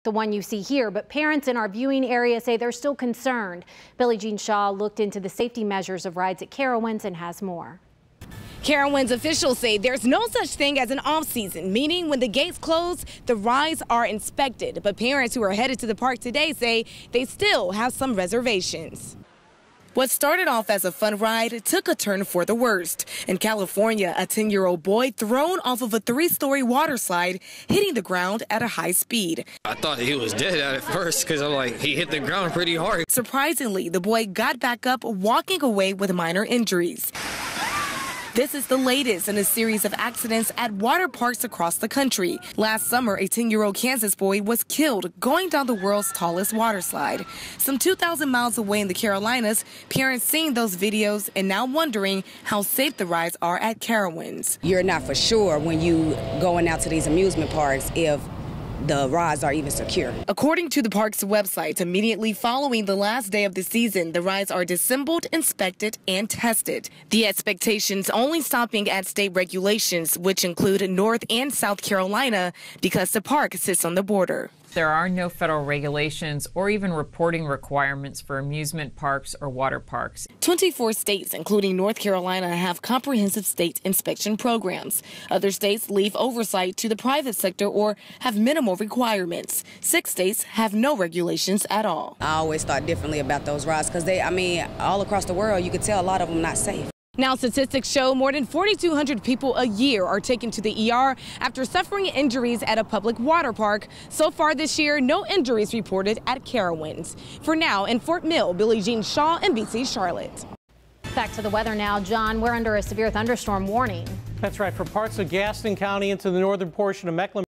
The one you see here, but parents in our viewing area say they're still concerned. Billie Jean Shaw looked into the safety measures of rides at Carowinds and has more. Carowinds officials say there's no such thing as an off-season, meaning when the gates close, the rides are inspected. But parents who are headed to the park today say they still have some reservations. What started off as a fun ride took a turn for the worst. In California, a 10-year-old boy thrown off of a 3-story water slide, hitting the ground at a high speed. I thought he was dead at first because I'm like, he hit the ground pretty hard. Surprisingly, the boy got back up, walking away with minor injuries. This is the latest in a series of accidents at water parks across the country. Last summer, a 10-year-old Kansas boy was killed going down the world's tallest water slide. Some 2,000 miles away in the Carolinas, parents seeing those videos and now wondering how safe the rides are at Carowinds. You're not for sure when you going out to these amusement parks if the rides are even secure. According to the park's website, immediately following the last day of the season, the rides are disassembled, inspected, and tested. The expectations only stopping at state regulations, which include North and South Carolina, because the park sits on the border. There are no federal regulations or even reporting requirements for amusement parks or water parks. 24 states, including North Carolina, have comprehensive state inspection programs. Other states leave oversight to the private sector or have minimal requirements. 6 states have no regulations at all. I always thought differently about those rides because all across the world, you could tell a lot of them not safe. Now, statistics show more than 4,200 people a year are taken to the ER after suffering injuries at a public water park. So far this year, no injuries reported at Carowinds. For now, in Fort Mill, Billie Jean Shaw, NBC Charlotte. Back to the weather now. John, we're under a severe thunderstorm warning. That's right. For parts of Gaston County into the northern portion of Mecklenburg.